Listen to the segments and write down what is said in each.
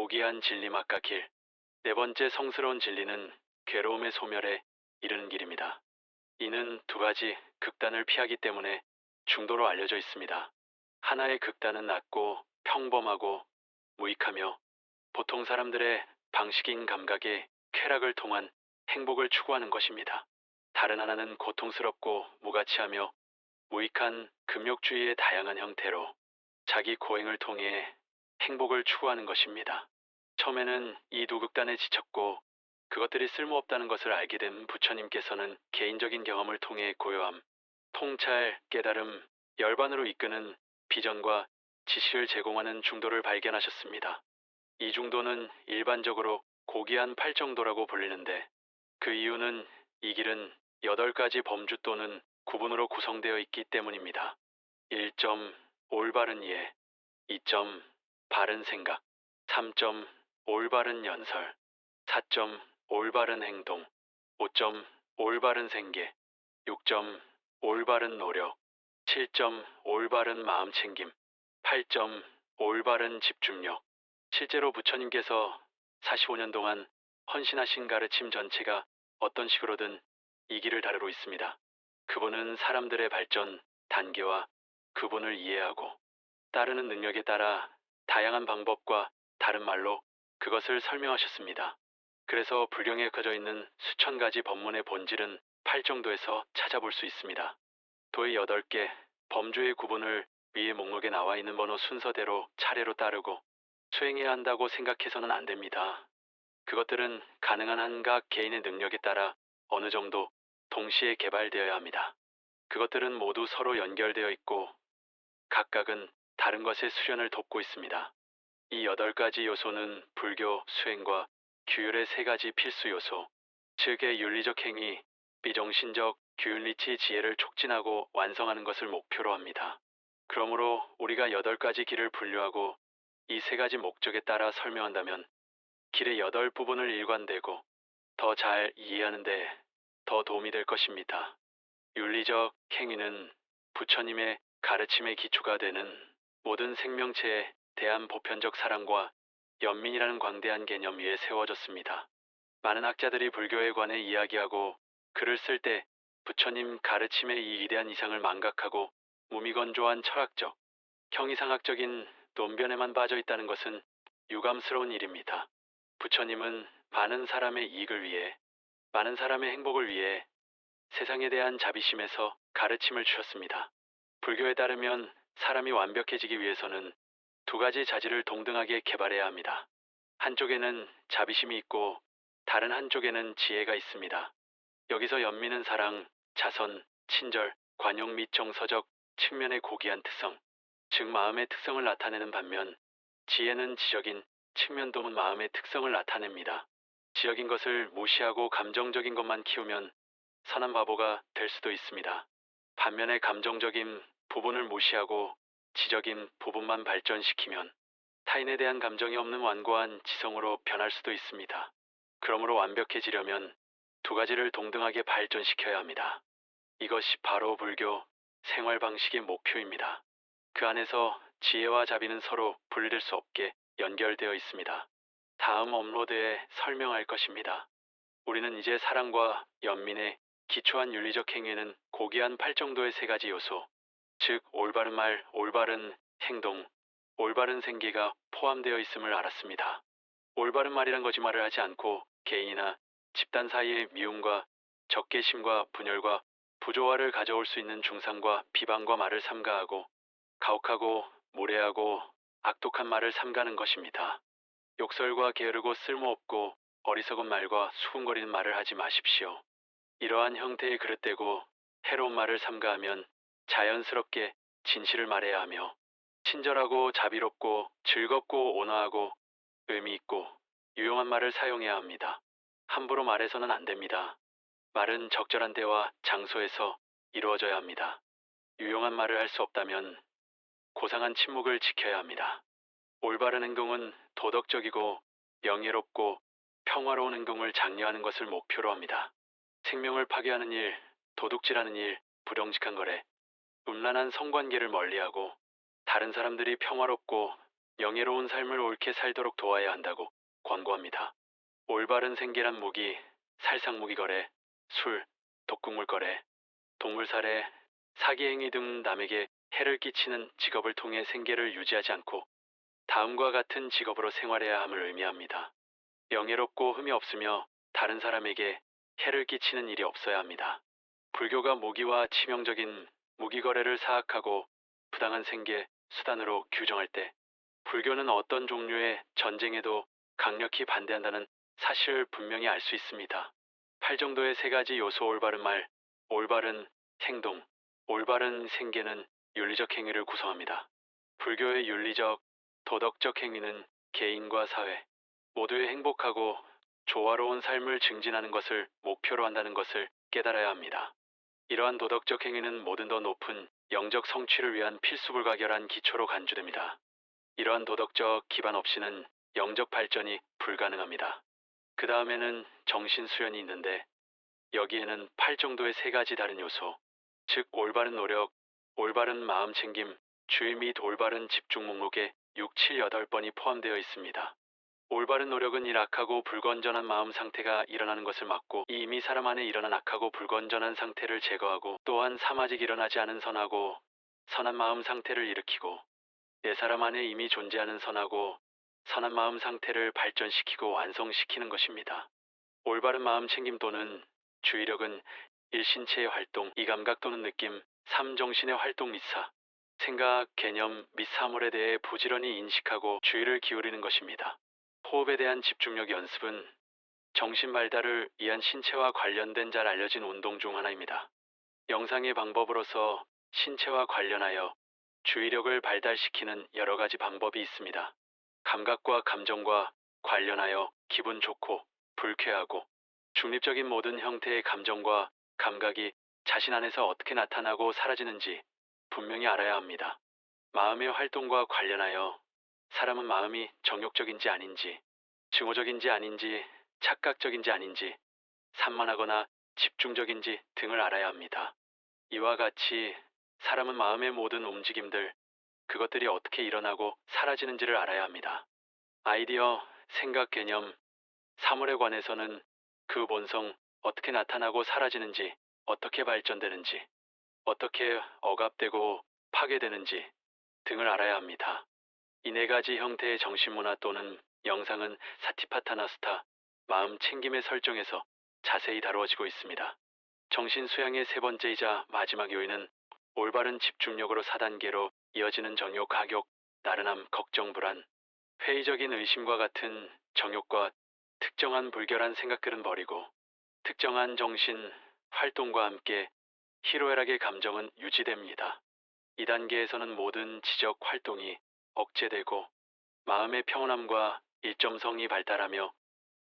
고귀한 진리막과 길. 네 번째 성스러운 진리는 괴로움의 소멸에 이르는 길입니다. 이는 두 가지 극단을 피하기 때문에 중도로 알려져 있습니다. 하나의 극단은 낮고 평범하고 무익하며 보통 사람들의 방식인 감각의 쾌락을 통한 행복을 추구하는 것입니다. 다른 하나는 고통스럽고 무가치하며 무익한 금욕주의의 다양한 형태로 자기 고행을 통해 행복을 추구하는 것입니다. 처음에는 이 두 극단에 지쳤고 그것들이 쓸모없다는 것을 알게 된 부처님께서는 개인적인 경험을 통해 고요함, 통찰, 깨달음, 열반으로 이끄는 비전과 지시를 제공하는 중도를 발견하셨습니다. 이 중도는 일반적으로 고귀한 팔정도라고 불리는데 그 이유는 이 길은 8가지 범주 또는 구분으로 구성되어 있기 때문입니다. 1점 올바른 이해, 2점 바른 생각, 3점 올바른 연설, 4점 올바른 행동, 5점 올바른 생계, 6점 올바른 노력, 7점 올바른 마음 챙김, 8점 올바른 집중력. 실제로 부처님께서 45년 동안 헌신하신 가르침 전체가 어떤 식으로든 이 길을 다루고 있습니다. 그분은 사람들의 발전 단계와 그분을 이해하고 따르는 능력에 따라 다양한 방법과 다른 말로 그것을 설명하셨습니다. 그래서 불경에 흩어져 있는 수천 가지 법문의 본질은 팔정도에서 찾아볼 수 있습니다. 도의 8개 범주의 구분을 위의 목록에 나와 있는 번호 순서대로 차례로 따르고 수행해야 한다고 생각해서는 안 됩니다. 그것들은 가능한 한 각 개인의 능력에 따라 어느 정도 동시에 개발되어야 합니다. 그것들은 모두 서로 연결되어 있고 각각은 다른 것의 수련을 돕고 있습니다. 이 8가지 요소는 불교 수행과 규율의 3가지 필수 요소, 즉의 윤리적 행위, 비정신적 규율리치 지혜를 촉진하고 완성하는 것을 목표로 합니다. 그러므로 우리가 8가지 길을 분류하고 이 3가지 목적에 따라 설명한다면 길의 8부분을 일관되고 더 잘 이해하는 데 더 도움이 될 것입니다. 윤리적 행위는 부처님의 가르침의 기초가 되는 모든 생명체에 대한 보편적 사랑과 연민이라는 광대한 개념 위에 세워졌습니다. 많은 학자들이 불교에 관해 이야기하고 글을 쓸 때 부처님 가르침의 이 위대한 이상을 망각하고 무미건조한 철학적, 형이상학적인 논변에만 빠져 있다는 것은 유감스러운 일입니다. 부처님은 많은 사람의 이익을 위해, 많은 사람의 행복을 위해 세상에 대한 자비심에서 가르침을 주셨습니다. 불교에 따르면 사람이 완벽해지기 위해서는 2가지 자질을 동등하게 개발해야 합니다. 한쪽에는 자비심이 있고 다른 한쪽에는 지혜가 있습니다. 여기서 연민은 사랑, 자선, 친절, 관용 및 정서적 측면의 고귀한 특성, 즉 마음의 특성을 나타내는 반면 지혜는 지적인 측면 또는 마음의 특성을 나타냅니다. 지적인 것을 무시하고 감정적인 것만 키우면 선한 바보가 될 수도 있습니다. 반면에 감정적인 부분을 무시하고 지적인 부분만 발전시키면 타인에 대한 감정이 없는 완고한 지성으로 변할 수도 있습니다. 그러므로 완벽해지려면 2가지를 동등하게 발전시켜야 합니다. 이것이 바로 불교 생활 방식의 목표입니다. 그 안에서 지혜와 자비는 서로 분리될 수 없게 연결되어 있습니다. 다음 업로드에 설명할 것입니다. 우리는 이제 사랑과 연민의 기초한 윤리적 행위는 고귀한 8정도의 3가지 요소, 즉 올바른 말, 올바른 행동, 올바른 생계가 포함되어 있음을 알았습니다. 올바른 말이란 거짓말을 하지 않고 개인이나 집단 사이의 미움과 적개심과 분열과 부조화를 가져올 수 있는 중상과 비방과 말을 삼가하고 가혹하고 무례하고 악독한 말을 삼가는 것입니다. 욕설과 게으르고 쓸모없고 어리석은 말과 수군거리는 말을 하지 마십시오. 이러한 형태의 그릇되고 해로운 말을 삼가하면 자연스럽게 진실을 말해야 하며 친절하고 자비롭고 즐겁고 온화하고 의미 있고 유용한 말을 사용해야 합니다. 함부로 말해서는 안 됩니다. 말은 적절한 때와 장소에서 이루어져야 합니다. 유용한 말을 할 수 없다면 고상한 침묵을 지켜야 합니다. 올바른 행동은 도덕적이고 명예롭고 평화로운 행동을 장려하는 것을 목표로 합니다. 생명을 파괴하는 일, 도둑질하는 일, 부정직한 거래, 음란한 성관계를 멀리하고 다른 사람들이 평화롭고 영예로운 삶을 옳게 살도록 도와야 한다고 권고합니다. 올바른 생계란 무기, 살상무기 거래, 술, 독극물 거래, 동물 살해, 사기 행위 등 남에게 해를 끼치는 직업을 통해 생계를 유지하지 않고 다음과 같은 직업으로 생활해야 함을 의미합니다. 명예롭고 흠이 없으며 다른 사람에게 해를 끼치는 일이 없어야 합니다. 불교가 무기와 치명적인 무기 거래를 사악하고 부당한 생계, 수단으로 규정할 때 불교는 어떤 종류의 전쟁에도 강력히 반대한다는 사실을 분명히 알 수 있습니다. 8정도의 세 가지 요소 올바른 말, 올바른 행동, 올바른 생계는 윤리적 행위를 구성합니다. 불교의 윤리적, 도덕적 행위는 개인과 사회 모두의 행복하고 조화로운 삶을 증진하는 것을 목표로 한다는 것을 깨달아야 합니다. 이러한 도덕적 행위는 모든 더 높은 영적 성취를 위한 필수불가결한 기초로 간주됩니다. 이러한 도덕적 기반 없이는 영적 발전이 불가능합니다. 그 다음에는 정신 수련이 있는데 여기에는 8정도의 세 가지 다른 요소, 즉 올바른 노력, 올바른 마음 챙김, 주의 및 올바른 집중 목록에 6, 7, 8번이 포함되어 있습니다. 올바른 노력은 이 악하고 불건전한 마음 상태가 일어나는 것을 막고 이미 사람 안에 일어난 악하고 불건전한 상태를 제거하고 또한 사마직 일어나지 않은 선하고 선한 마음 상태를 일으키고 내 사람 안에 이미 존재하는 선하고 선한 마음 상태를 발전시키고 완성시키는 것입니다. 올바른 마음 챙김 또는 주의력은 1. 신체의 활동, 2. 감각 또는 느낌, 3. 정신의 활동 및 생각, 개념 및 사물에 대해 부지런히 인식하고 주의를 기울이는 것입니다. 호흡에 대한 집중력 연습은 정신 발달을 위한 신체와 관련된 잘 알려진 운동 중 하나입니다. 명상의 방법으로서 신체와 관련하여 주의력을 발달시키는 여러 가지 방법이 있습니다. 감각과 감정과 관련하여 기분 좋고 불쾌하고 중립적인 모든 형태의 감정과 감각이 자신 안에서 어떻게 나타나고 사라지는지 분명히 알아야 합니다. 마음의 활동과 관련하여 사람은 마음이 정욕적인지 아닌지, 증오적인지 아닌지, 착각적인지 아닌지, 산만하거나 집중적인지 등을 알아야 합니다. 이와 같이 사람은 마음의 모든 움직임들, 그것들이 어떻게 일어나고 사라지는지를 알아야 합니다. 아이디어, 생각, 개념, 사물에 관해서는 그 본성, 어떻게 나타나고 사라지는지, 어떻게 발전되는지, 어떻게 억압되고 파괴되는지 등을 알아야 합니다. 이 네 가지 형태의 정신문화 또는 영상은 사티파타나스타, 마음 챙김의 설정에서 자세히 다루어지고 있습니다. 정신 수양의 세 번째이자 마지막 요인은 올바른 집중력으로 4단계로 이어지는 정욕, 가욕, 나른함, 걱정, 불안, 회의적인 의심과 같은 정욕과 특정한 불결한 생각들은 버리고 특정한 정신 활동과 함께 희로애락의 감정은 유지됩니다. 이 단계에서는 모든 지적 활동이 억제되고 마음의 평온함과 일점성이 발달하며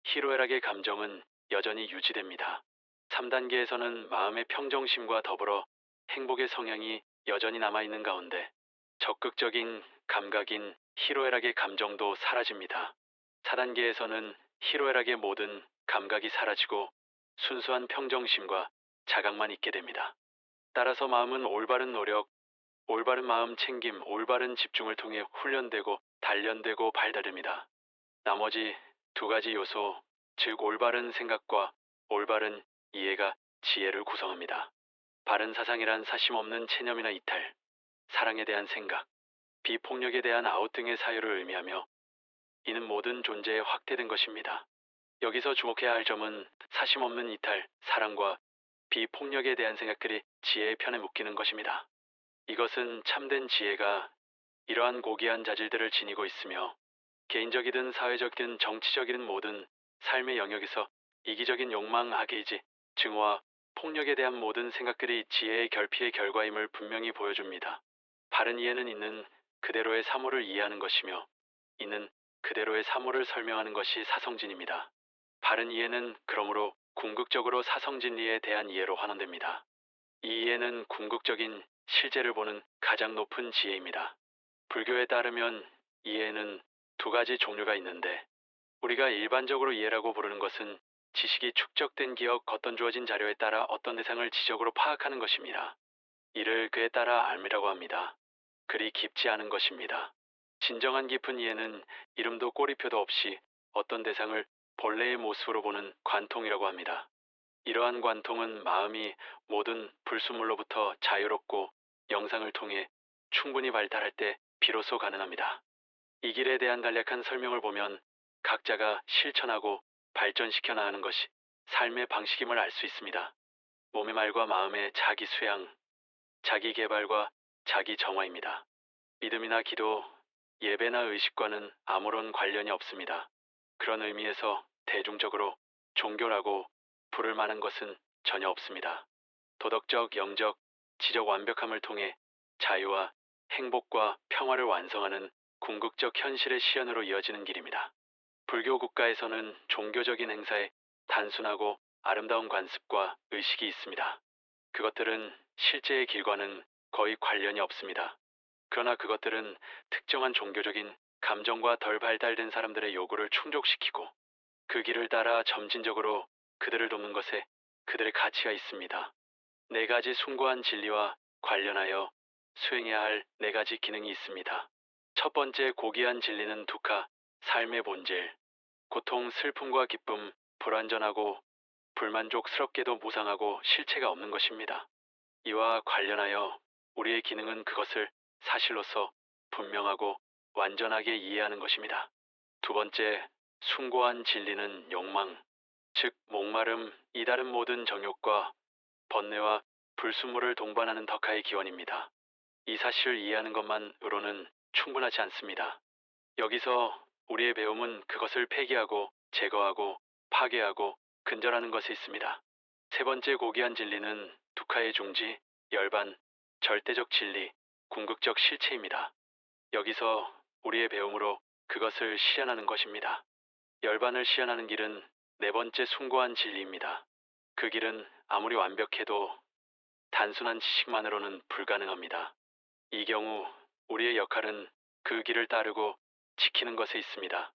희로애락의 감정은 여전히 유지됩니다. 3단계에서는 마음의 평정심과 더불어 행복의 성향이 여전히 남아있는 가운데 적극적인 감각인 희로애락의 감정도 사라집니다. 4단계에서는 희로애락의 모든 감각이 사라지고 순수한 평정심과 자각만 있게 됩니다. 따라서 마음은 올바른 노력, 올바른 마음 챙김, 올바른 집중을 통해 훈련되고 단련되고 발달됩니다. 나머지 두 가지 요소, 즉 올바른 생각과 올바른 이해가 지혜를 구성합니다. 바른 사상이란 사심 없는 체념이나 이탈, 사랑에 대한 생각, 비폭력에 대한 아웃 등의 사유를 의미하며 이는 모든 존재에 확대된 것입니다. 여기서 주목해야 할 점은 사심 없는 이탈, 사랑과 비폭력에 대한 생각들이 지혜의 편에 묶이는 것입니다. 이것은 참된 지혜가 이러한 고귀한 자질들을 지니고 있으며 개인적이든 사회적이든 정치적이든 모든 삶의 영역에서 이기적인 욕망, 악의지, 증오와 폭력에 대한 모든 생각들이 지혜의 결핍의 결과임을 분명히 보여줍니다. 바른 이해는 있는 그대로의 사물을 이해하는 것이며 있는 그대로의 사물을 설명하는 것이 사성진입니다. 바른 이해는 그러므로 궁극적으로 사성진리에 대한 이해로 환원됩니다. 이 이해는 궁극적인 실제를 보는 가장 높은 지혜입니다. 불교에 따르면 이해는 두 가지 종류가 있는데 우리가 일반적으로 이해라고 부르는 것은 지식이 축적된 기억, 어떤 주어진 자료에 따라 어떤 대상을 지적으로 파악하는 것입니다. 이를 그에 따라 알미라고 합니다. 그리 깊지 않은 것입니다. 진정한 깊은 이해는 이름도 꼬리표도 없이 어떤 대상을 본래의 모습으로 보는 관통이라고 합니다. 이러한 관통은 마음이 모든 불순물로부터 자유롭고 영상을 통해 충분히 발달할 때 비로소 가능합니다. 이 길에 대한 간략한 설명을 보면 각자가 실천하고 발전시켜 나가는 것이 삶의 방식임을 알 수 있습니다. 몸의 말과 마음의 자기 수양, 자기 개발과 자기 정화입니다. 믿음이나 기도, 예배나 의식과는 아무런 관련이 없습니다. 그런 의미에서 대중적으로 종교라고 부를 만한 것은 전혀 없습니다. 도덕적, 영적, 지적 완벽함을 통해 자유와 행복과 평화를 완성하는 궁극적 현실의 실현으로 이어지는 길입니다. 불교 국가에서는 종교적인 행사에 단순하고 아름다운 관습과 의식이 있습니다. 그것들은 실제의 길과는 거의 관련이 없습니다. 그러나 그것들은 특정한 종교적인 감정과 덜 발달된 사람들의 요구를 충족시키고 그 길을 따라 점진적으로 그들을 돕는 것에 그들의 가치가 있습니다. 네 가지 숭고한 진리와 관련하여 수행해야 할 네 가지 기능이 있습니다. 첫 번째 고귀한 진리는 두카, 삶의 본질, 고통, 슬픔과 기쁨, 불완전하고 불만족스럽게도 무상하고 실체가 없는 것입니다. 이와 관련하여 우리의 기능은 그것을 사실로서 분명하고 완전하게 이해하는 것입니다. 두 번째, 숭고한 진리는 욕망, 즉 목마름, 이다른 모든 정욕과 번뇌와 불순물을 동반하는 덕화의 기원입니다. 이 사실을 이해하는 것만으로는 충분하지 않습니다. 여기서 우리의 배움은 그것을 폐기하고 제거하고 파괴하고 근절하는 것에 있습니다. 세 번째 고귀한 진리는 두카의 중지, 열반, 절대적 진리, 궁극적 실체입니다. 여기서 우리의 배움으로 그것을 실현하는 것입니다. 열반을 실현하는 길은 네 번째 숭고한 진리입니다. 그 길은 아무리 완벽해도 단순한 지식만으로는 불가능합니다. 이 경우 우리의 역할은 그 길을 따르고 지키는 것에 있습니다.